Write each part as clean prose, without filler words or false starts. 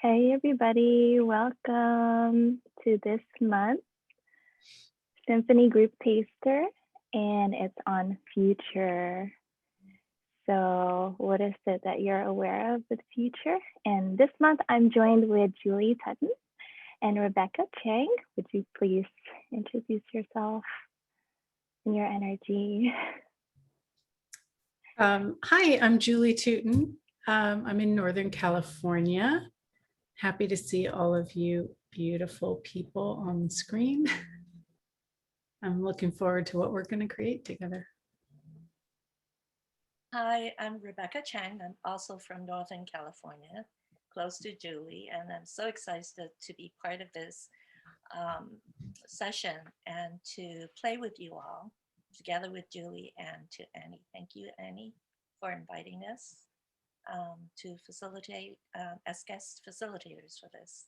Hey everybody, welcome to this month's Symphony Group Taster, and it's on future. So what is it that you're aware of with future? And this month I'm joined with Julie Tuton and Rebecca Chang. Would you please introduce yourself and your energy? Hi, I'm Julie Tuton. I'm in Northern California. Happy to see all of you beautiful people on the screen. I'm looking forward to what we're going to create together. Hi, I'm Rebecca Chang. I'm also from Northern California, close to Julie, and I'm so excited to be part of this session and to play with you all together with Julie and to Annie. Thank you, Annie, for inviting us to facilitate as guest facilitators for this.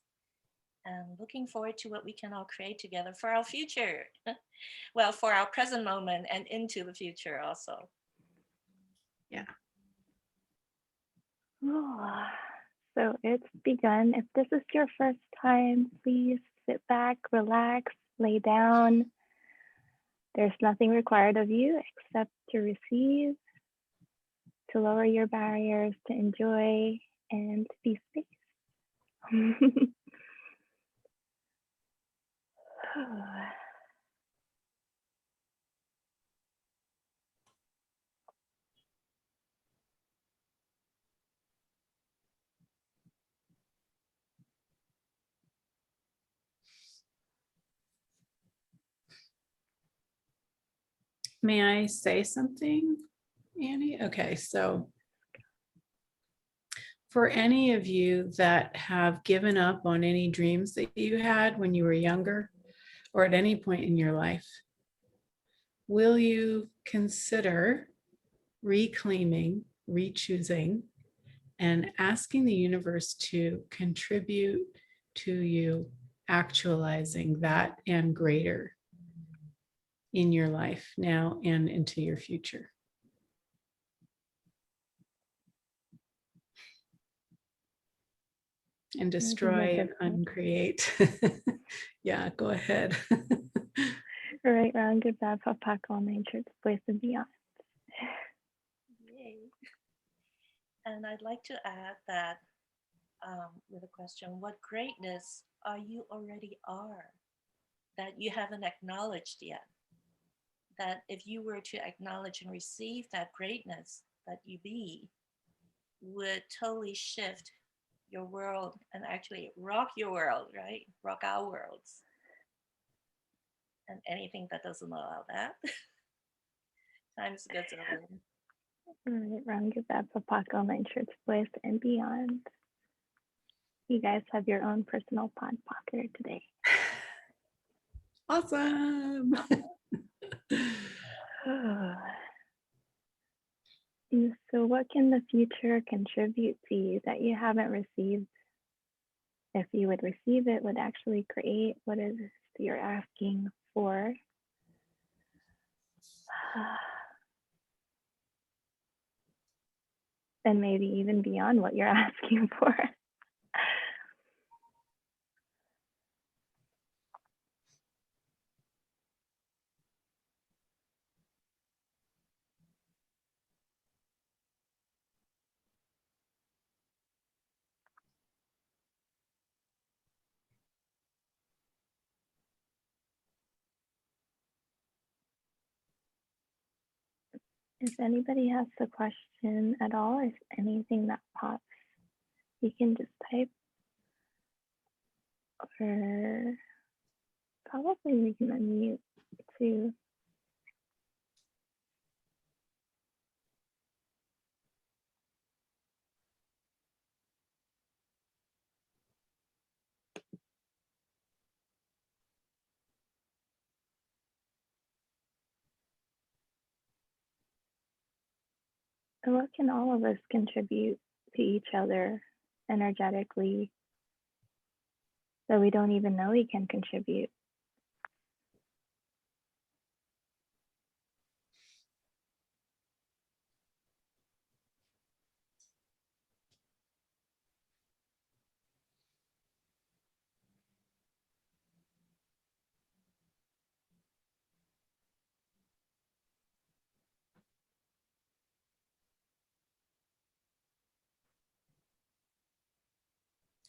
And looking forward to what we can all create together for our future. Well, for our present moment and into the future also. Yeah. Oh, so it's begun. If this is your first time, please sit back, relax, lay down. There's nothing required of you except to receive, to lower your barriers, to enjoy, and to be space. May I say something, Annie? Okay, so for any of you that have given up on any dreams that you had when you were younger or at any point in your life, will you consider reclaiming, re-choosing, and asking the universe to contribute to you actualizing that and greater in your life now and into your future? And destroy and uncreate. Yeah, go ahead. Right round, good, bad, pop, pack, all nature, place and beyond. Yay. And I'd like to add that with a question, what greatness are you already are that you haven't acknowledged yet? That if you were to acknowledge and receive that greatness that you be, would totally shift your world and actually rock your world, right? Rock our worlds. And anything that doesn't allow that, time's gets over. Right round, good, bad, pop, pack, all nature, place and beyond. You guys have your own personal pod pocket today. Awesome. So what can the future contribute to you that you haven't received? If you would receive it, would actually create what it is you're asking for? And maybe even beyond what you're asking for. If anybody has a question at all, if anything that pops, you can just type, or probably we can unmute too. And what can all of us contribute to each other energetically that we don't even know we can contribute?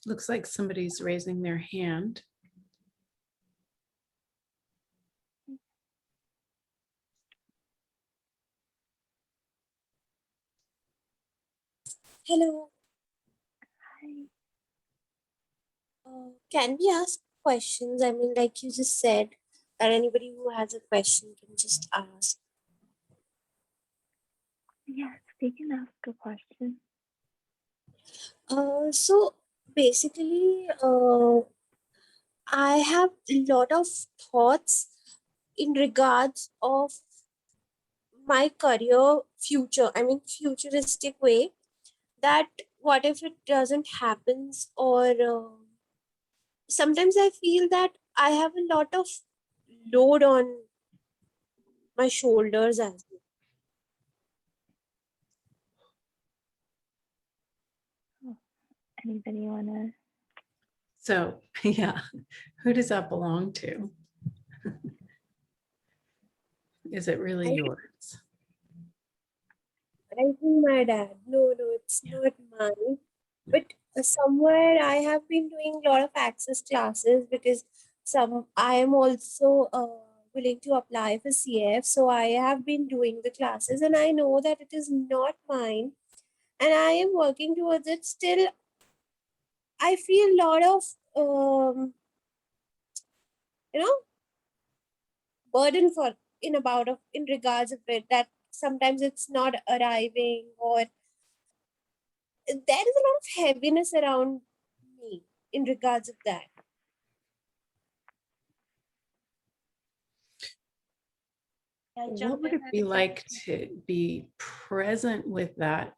Looks like somebody's raising their hand. Hello. Hi. Can we ask questions? I mean, like you just said, that anybody who has a question can just ask. Yes, we can ask a question. So basically, I have a lot of thoughts in regards of my career future. I mean, futuristic way. That what if it doesn't happens, or sometimes I feel that I have a lot of load on my shoulders as well. Anybody want to? So, yeah, who does that belong to? Is it really I yours? I think my dad. No, it's Yeah. not mine. But somewhere I have been doing a lot of access classes because I am also willing to apply for CF. So I have been doing the classes, and I know that it is not mine, and I am working towards it. Still, I feel a lot of you know burden for in regards of it, that sometimes it's not arriving, or there is a lot of heaviness around me in regards of that. Can I What jump would in it be and like to be present with that,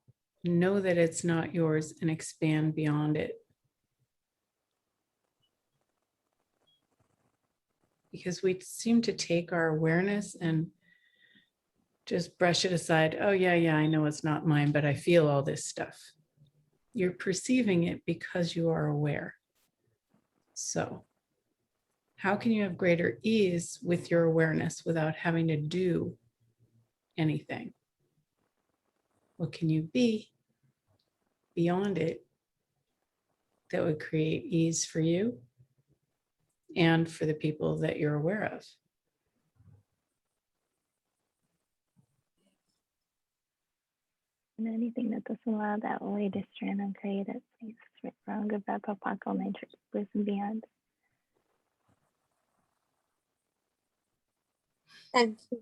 know that it's not yours, and expand beyond it? Because we seem to take our awareness and just brush it aside. Oh, yeah, I know it's not mine, but I feel all this stuff. You're perceiving it because you are aware. So, how can you have greater ease with your awareness without having to do anything? What can you be beyond it that would create ease for you and for the people that you're aware of? And anything that doesn't allow that way to strand and create it, please wrong of that papako matrix, bliss and beyond. Thank you.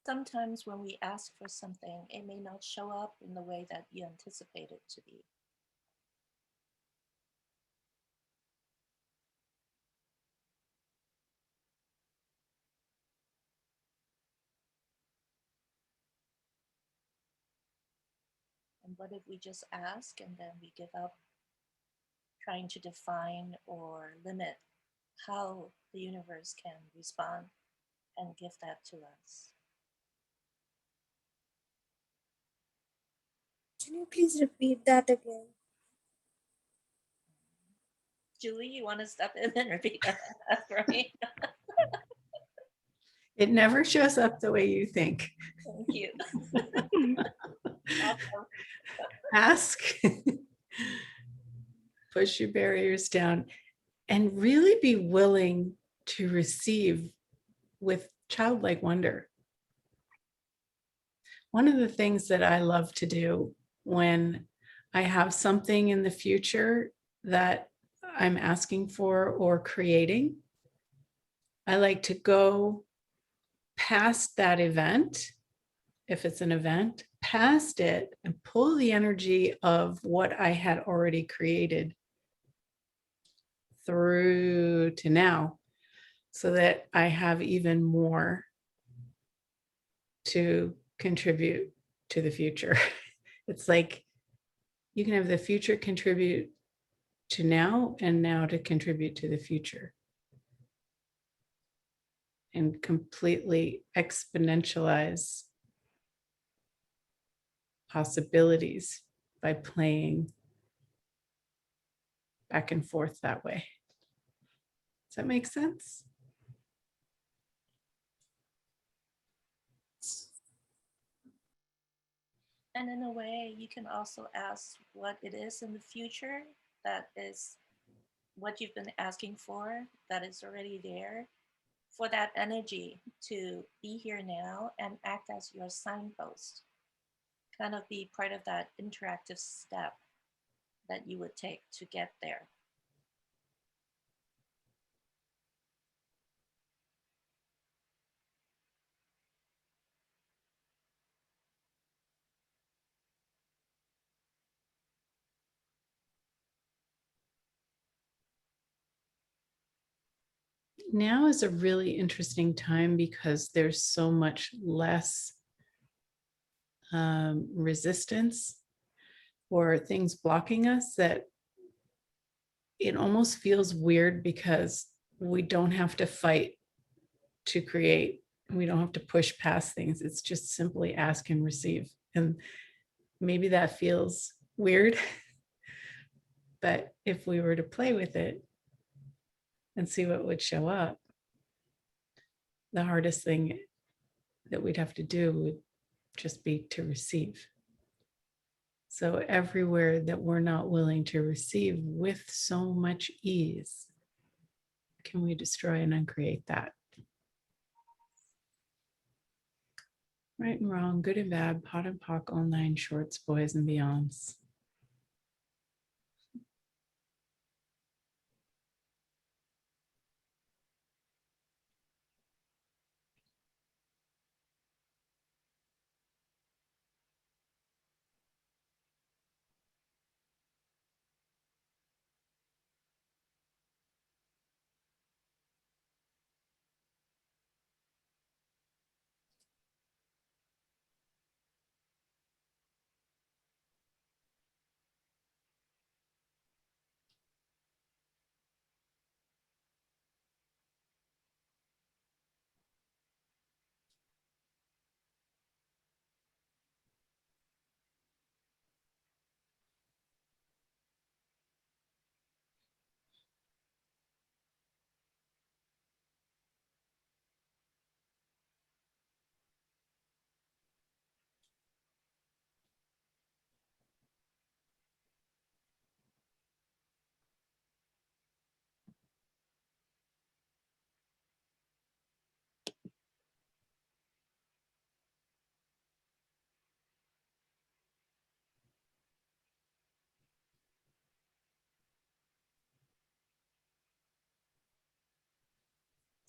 sometimes when we ask for something, it may not show up in the way that you anticipate it to be. And what if we just ask and then we give up trying to define or limit how the universe can respond and give that to us? Can you please repeat that again? Julie, you want to step in and repeat that for me? It never shows up the way you think. Thank you. Awesome. Ask, push your barriers down, and really be willing to receive with childlike wonder. One of the things that I love to do when I have something in the future that I'm asking for or creating, I like to go past that event, if it's an event, past it and pull the energy of what I had already created through to now, so that I have even more to contribute to the future. It's like you can have the future contribute to now, and now to contribute to the future, and completely exponentialize possibilities by playing back and forth that way. Does that make sense? And in a way, you can also ask what it is in the future that is what you've been asking for, that is already there, for that energy to be here now and act as your signpost, kind of be part of that interactive step that you would take to get there. Now is a really interesting time because there's so much less resistance or things blocking us that it almost feels weird because we don't have to fight to create. We don't have to push past things. It's just simply ask and receive. And maybe that feels weird, but if we were to play with it and see what would show up, the hardest thing that we'd have to do would just be to receive. So everywhere that we're not willing to receive with so much ease, can we destroy and uncreate that? Right and wrong, good and bad, pot and pock, all nine shorts, boys and beyonds.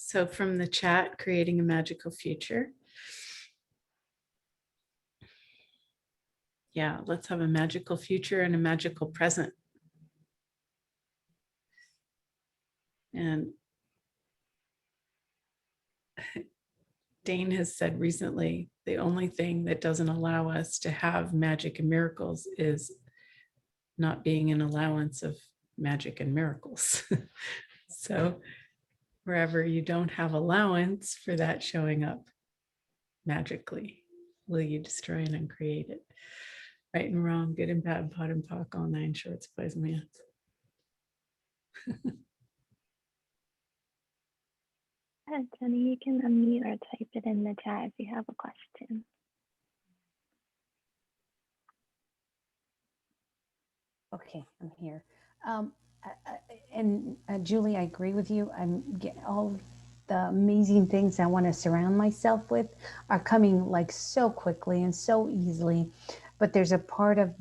So from the chat, creating a magical future. Yeah, let's have a magical future and a magical present. And Dain has said recently, the only thing that doesn't allow us to have magic and miracles is not being an allowance of magic and miracles. So wherever you don't have allowance for that showing up magically, will you destroy and uncreate it? Right and wrong, good and bad, pot and pock, all nine shorts, boys and beyonds. Jenny, you can unmute or type it in the chat if you have a question. Okay, I'm here. And Julie, I agree with you. I'm getting all the amazing things I want to surround myself with are coming like so quickly and so easily. But there's a part of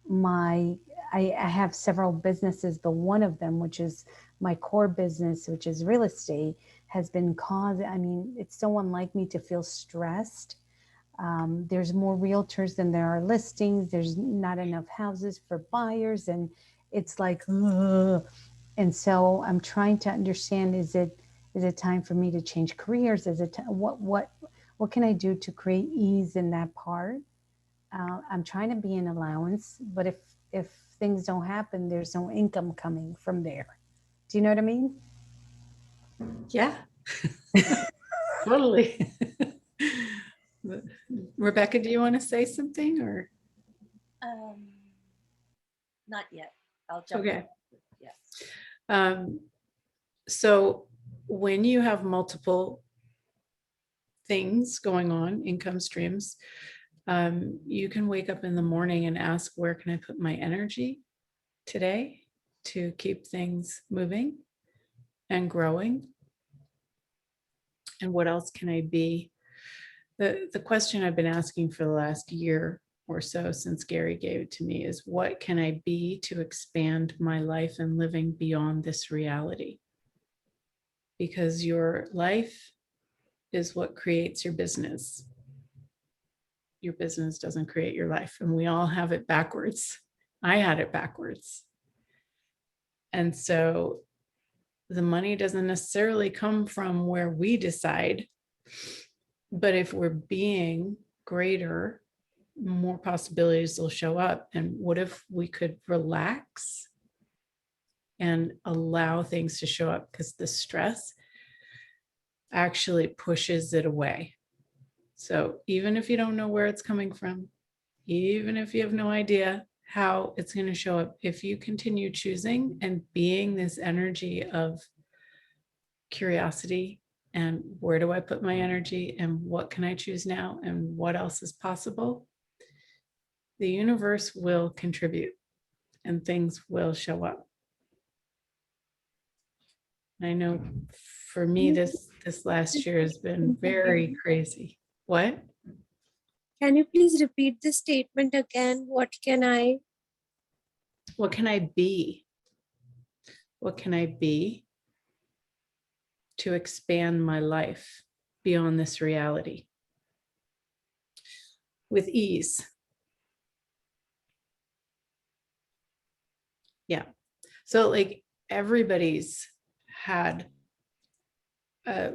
my, I have several businesses, but one of them, which is my core business, which is real estate, has been causing, I mean, it's so unlike me to feel stressed. There's more realtors than there are listings. There's not enough houses for buyers. And it's like, ugh. And so I'm trying to understand, is it time for me to change careers? Is it, what can I do to create ease in that part? I'm trying to be an allowance, but if things don't happen, there's no income coming from there. Do you know what I mean? Yeah, totally. Rebecca, do you want to say something or? Not yet. I'll jump Okay. in. Yes. So when you have multiple things going on, income streams, You can wake up in the morning and ask, where can I put my energy today to keep things moving and growing? And what else can I be? The question I've been asking for the last year or so since Gary gave it to me is, what can I be to expand my life and living beyond this reality? Because your life is what creates your business. Your business doesn't create your life, and we all have it backwards. I had it backwards. And so the money doesn't necessarily come from where we decide, but if we're being greater, more possibilities will show up. And what if we could relax and allow things to show up? Because the stress actually pushes it away. So even if you don't know where it's coming from, even if you have no idea how it's going to show up, if you continue choosing and being this energy of curiosity and where do I put my energy and what can I choose now and what else is possible, the universe will contribute and things will show up. I know for me, this last year has been very crazy. What? Can you please repeat the statement again? What can I be? What can I be to expand my life beyond this reality with ease? Yeah. So like everybody's had a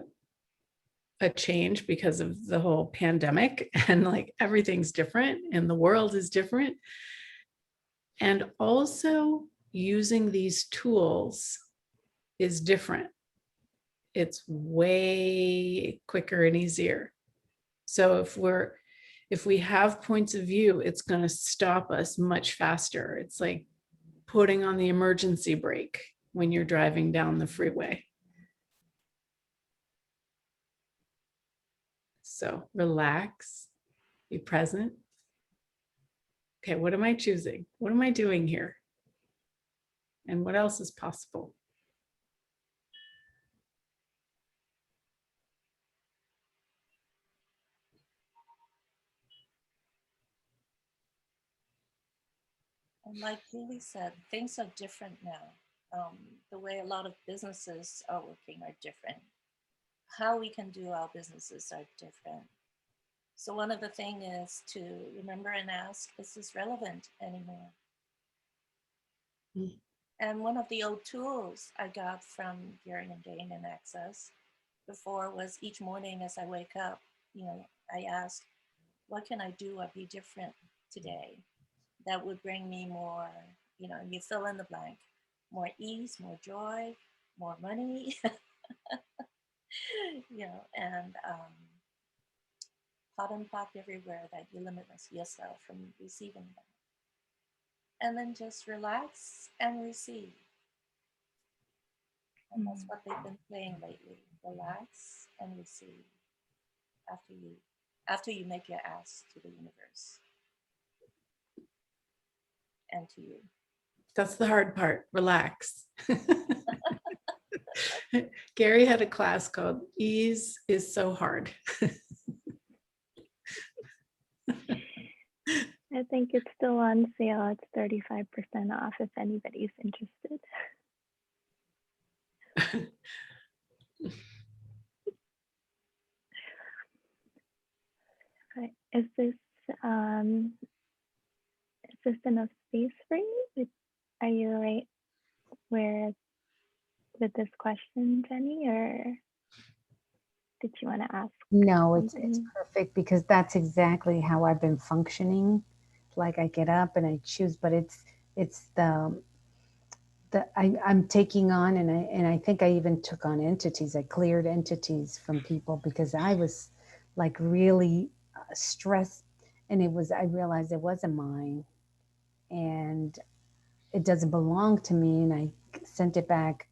change because of the whole pandemic, and like everything's different and the world is different. And also using these tools is different. It's way quicker and easier. So if we have points of view, it's going to stop us much faster. It's like putting on the emergency brake when you're driving down the freeway. So relax, be present. Okay, what am I choosing? What am I doing here? And what else is possible? And like Julie said, things are different now. The way a lot of businesses are working are different. How we can do our businesses are different. So one of the things is to remember and ask, is this relevant anymore? Mm. And one of the old tools I got from Heer and Dain and Access before was each morning as I wake up, I ask, what can I do or be different today that would bring me more, you fill in the blank, more ease, more joy, more money, and pot and pot everywhere that you limit yourself from receiving them. And then just relax and receive. And that's what they've been playing lately. Relax and receive after you make your ask to the universe and to you. That's the hard part. Relax. Gary had a class called Ease is So Hard. I think it's still on sale. It's 35% off if anybody's interested. Is this enough space for you? Are you right where with this question, Jenny, or did you want to ask? No, it's something? perfect, because that's exactly how I've been functioning. Like I get up and I choose, but it's I'm taking on, and I think I even took on entities. I cleared entities from people because I was like really stressed, and I realized it wasn't mine and it doesn't belong to me. And I sent it back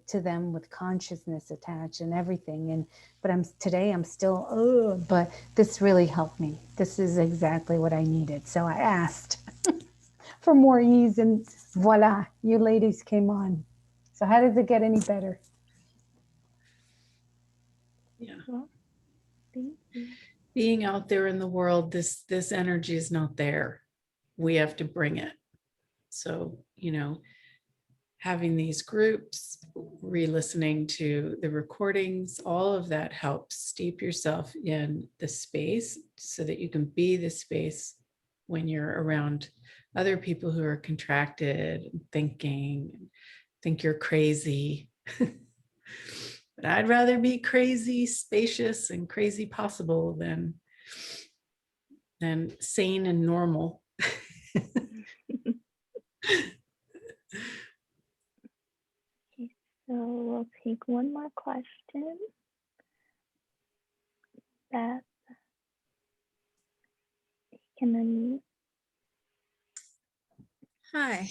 to them with consciousness attached and everything. And but I'm still, oh, but this really helped me. This is exactly what I needed. So I asked for more ease, and voila, you ladies came on. So how does it get any better? Yeah. Well, thank you. Being out there in the world, this energy is not there. We have to bring it. So, having these groups, re-listening to the recordings, all of that helps steep yourself in the space so that you can be the space when you're around other people who are contracted and think you're crazy. But I'd rather be crazy, spacious, and crazy possible than sane and normal. So we'll take one more question. That can unmute. Hi.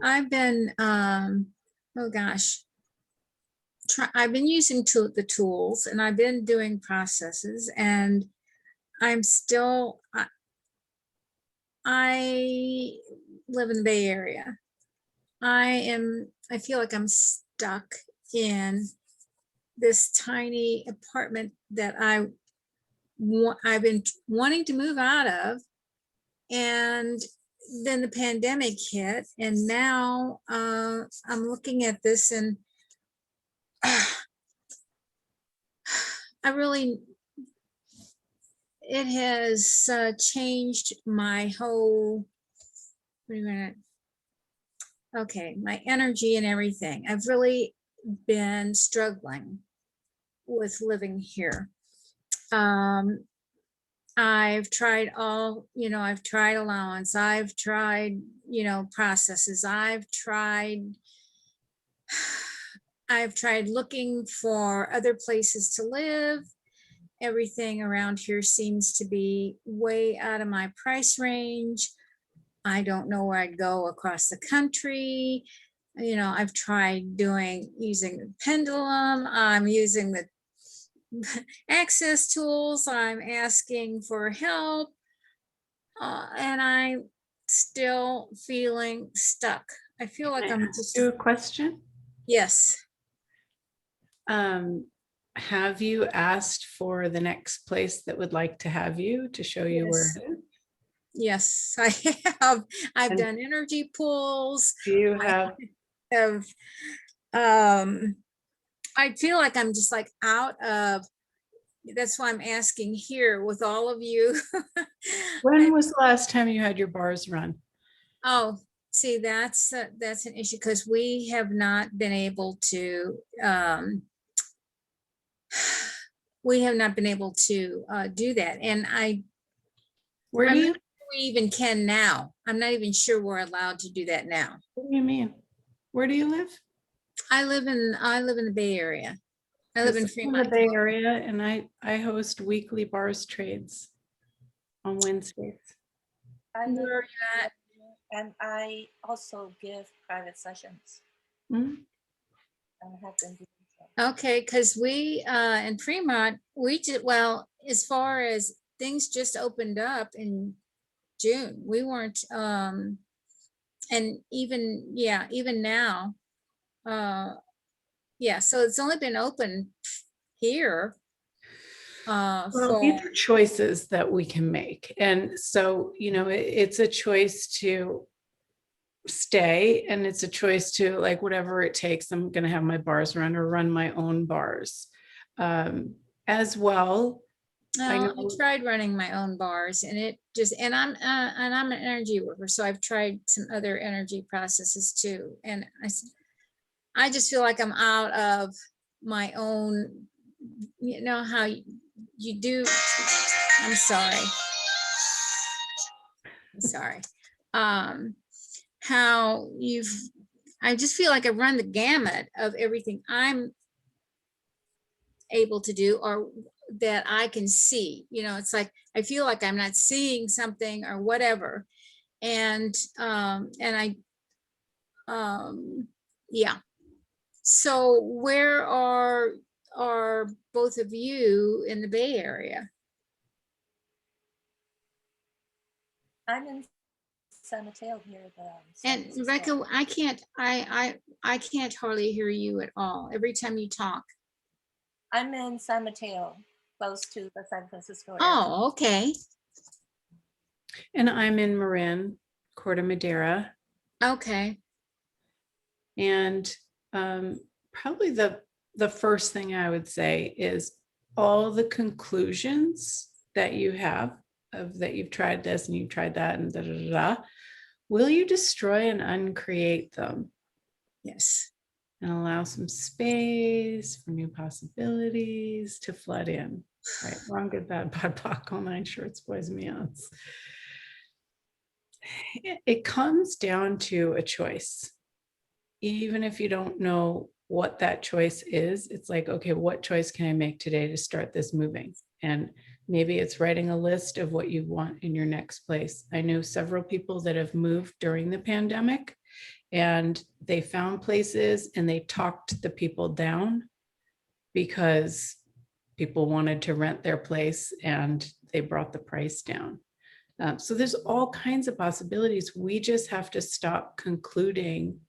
I've been, oh gosh, I've been using the tools, and I've been doing processes, and I'm still, I live in the Bay Area. I feel like I'm stuck in this tiny apartment that I've been wanting to move out of, and then the pandemic hit, and now I'm looking at this, and it has changed my whole, wait a minute. Okay, my energy and everything. I've really been struggling with living here. I've tried I've tried allowance, I've tried, processes, I've tried looking for other places to live. Everything around here seems to be way out of my price range. I don't know where I'd go across the country. I've tried using the pendulum. I'm using the access tools. I'm asking for help. And I'm still feeling stuck. I feel like I'm just. Do a question? Yes. Have you asked for the next place that would like to have you to show you where Yes. it is? Yes, I have. I've done energy pulls. Do you have? I feel like I'm just like out of. That's why I'm asking here with all of you. When was the last time you had your bars run? Oh, see, that's an issue, because we have not been able to. We have not been able to do that, and Where do you? we even can now. I'm not even sure we're allowed to do that now. What do you mean? Where do you live? I live in the Bay Area. I live in Fremont, the Bay Area, and I host weekly bars trades on Wednesdays. I Where live are you at? and I also give private sessions. Mm-hmm. And have been doing so. Okay, because we in Fremont, we did well as far as things just opened up in June. We weren't and even now, so it's only been open here Well, these are choices that we can make. And so, it's a choice to stay, and it's a choice to, like, whatever it takes, I'm going to have my bars run or run my own bars as well. I tried running my own bars, and it just, and I'm an energy worker, so I've tried some other energy processes too, and I just feel like I'm out of my own. You know how you do. I'm sorry. How I just feel like I run the gamut of everything I'm able to do, or that I can see. It's like I feel like I'm not seeing something or whatever, and I yeah. So where are both of you in the Bay Area? I'm in San Mateo here. And Rebecca, I can't hardly hear you at all every time you talk. I'm in San Mateo, close to the San Francisco area. Oh, okay. And I'm in Marin, Corte Madera. Okay. And probably the first thing I would say is all the conclusions that you have of that you've tried this and you've tried that and da da da da, will you destroy and uncreate them? Yes. And allow some space for new possibilities to flood in. Right, wrong, good, bad, POC, all nine shorts, boys and beyonds. It comes down to a choice. Even if you don't know what that choice is, it's like, okay, what choice can I make today to start this moving? And maybe it's writing a list of what you want in your next place. I know several people that have moved during the pandemic, and they found places and they talked the people down because people wanted to rent their place and they brought the price down. So there's all kinds of possibilities. We just have to stop concluding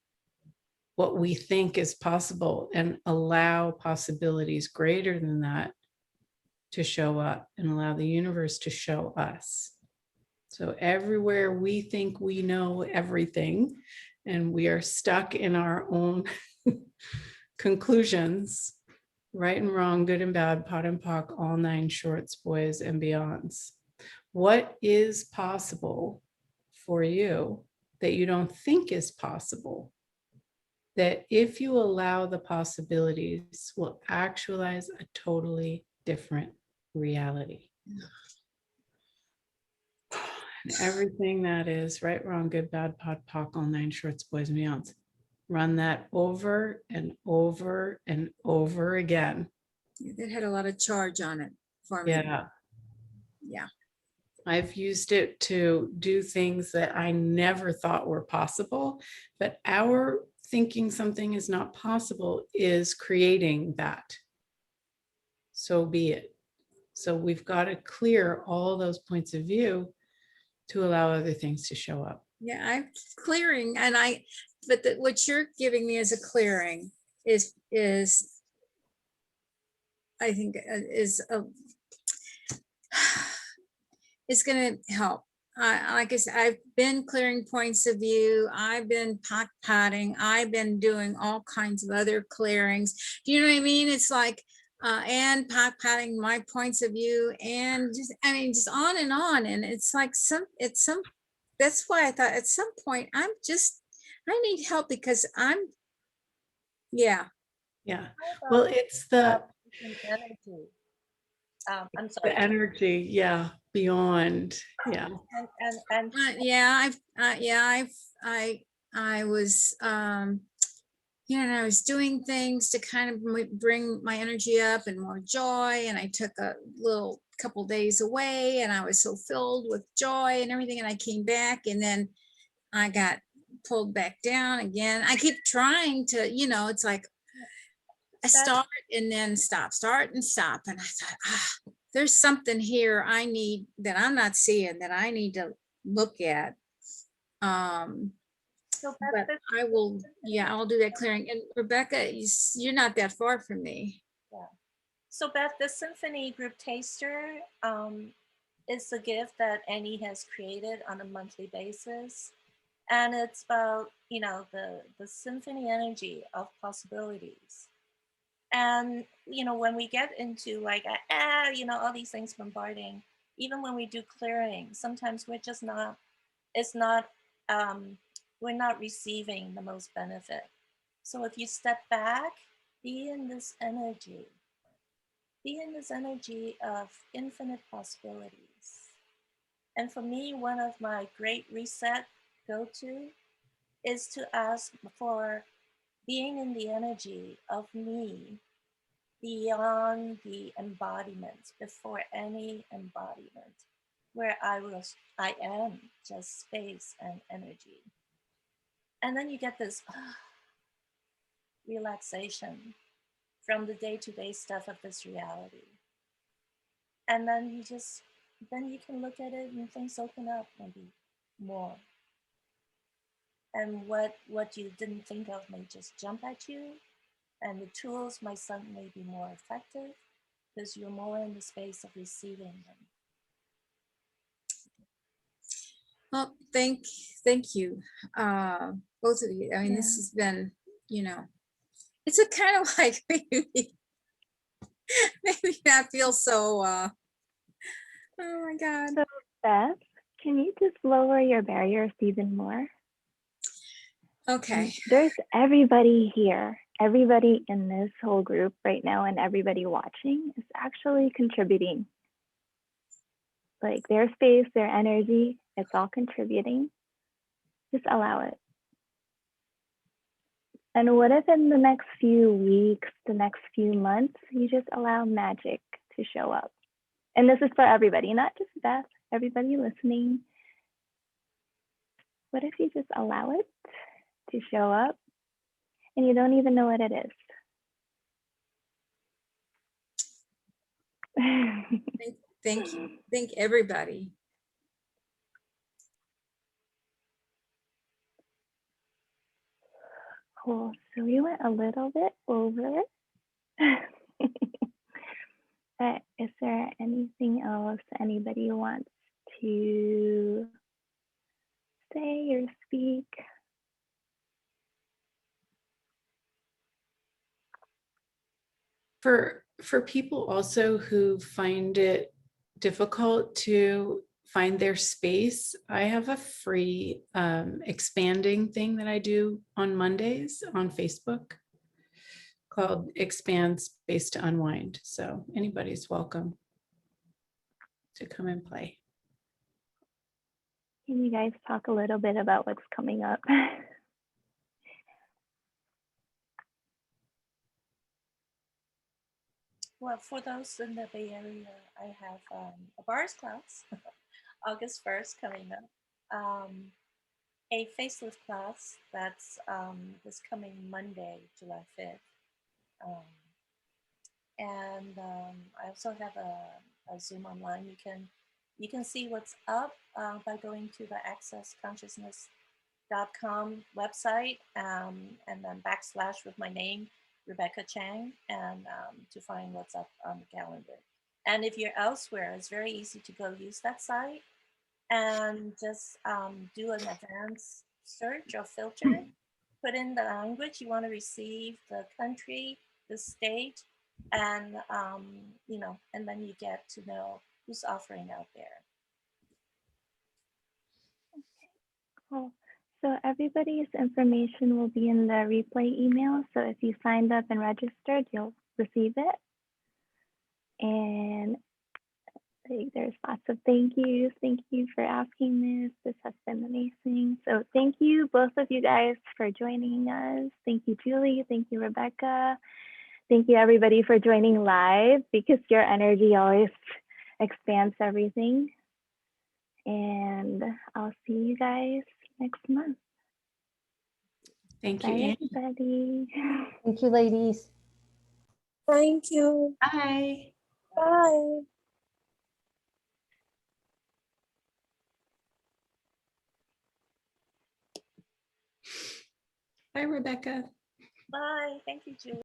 what we think is possible and allow possibilities greater than that to show up and allow the universe to show us. So everywhere we think we know everything and we are stuck in our own conclusions, right and wrong, good and bad, pot and pock, all nine shorts, boys and beyonds. What is possible for you that you don't think is possible? That if you allow the possibilities will actualize a totally different reality. And everything that is right, wrong, good, bad, pot, pock, all nine shorts, boys and beyonds. Run that over and over and over again. That had a lot of charge on it for me. Yeah. Yeah. I've used it to do things that I never thought were possible, but our thinking something is not possible is creating that. So be it. So we've got to clear all those points of view to allow other things to show up. Yeah, I'm clearing, and what you're giving me as a clearing is I think it's going to help. Like I said, I've been clearing points of view. I've been potting. I've been doing all kinds of other clearings. Do you know what I mean? It's like, and potting my points of view, and just, I mean, just on and on. And it's like that's why I thought at some point I need help because yeah. Well, it's the energy. I'm sorry. the energy, yeah, beyond, yeah. And I was, and I was doing things to kind of bring my energy up and more joy. And I took a little couple days away and I was so filled with joy and everything. And I came back and then I got pulled back down again. I keep trying to, it's like I start and then start and stop. And I thought, there's something here that I'm not seeing that I need to look at. But I will, I'll do that clearing. And Rebecca, you're not that far from me. Yeah. So Beth, the Symphony Group Taster is a gift that Annie has created on a monthly basis. And it's about, the symphony energy of possibilities. And, when we get into like, all these things bombarding, even when we do clearing, sometimes we're just not, we're not receiving the most benefit. So if you step back, be in this energy of infinite possibilities. And for me, one of my great reset go-to is to ask for being in the energy of me beyond the embodiment, before any embodiment, where I am just space and energy. And then you get this, relaxation from the day-to-day stuff of this reality. And then you can look at it and things open up maybe more. And what you didn't think of may just jump at you, and the tools might suddenly be more effective because you're more in the space of receiving them. Well, thank you, both of you. I mean, this has been, it's a kind of like maybe not feel so. Oh my God. So Beth, can you just lower your barriers even more? Okay. There's everybody here. Everybody in this whole group right now and everybody watching is actually contributing. Like their space, their energy, it's all contributing. Just allow it. And what if in the next few weeks, the next few months, you just allow magic to show up? And this is for everybody, not just Beth, everybody listening. What if you just allow it to show up and you don't even know what it is? Thank you. Thank everybody. Cool. So we went a little bit over. But is there anything else anybody wants to say or speak? For people also who find it difficult to find their space, I have a free expanding thing that I do on Mondays on Facebook called Expand Space to Unwind. So anybody's welcome to come and play. Can you guys talk a little bit about what's coming up? Well, for those in the Bay Area, I have a bars class, August 1st coming up. A facelift class that's this coming Monday, July 5th. I also have a Zoom online. You can see what's up by going to the accessconsciousness.com website and then / with my name, Rebecca Chang, and to find what's up on the calendar. And if you're elsewhere, it's very easy to go use that site and just do an advanced search or filter. Put in the language you want to receive, the country, the state, and and then you get to know who's offering out there. Cool. So everybody's information will be in the replay email. So if you signed up and registered, you'll receive it. And there's lots of thank yous. Thank you for asking this. This has been amazing. So thank you, both of you guys, for joining us. Thank you, Julie. Thank you, Rebecca. Thank you, everybody, for joining live, because your energy always expands everything. And I'll see you guys next month. Thank you, Bye, Annie. everybody. Thank you, ladies. Thank you. Bye. Bye. Bye, Rebecca. Bye. Thank you, Julie.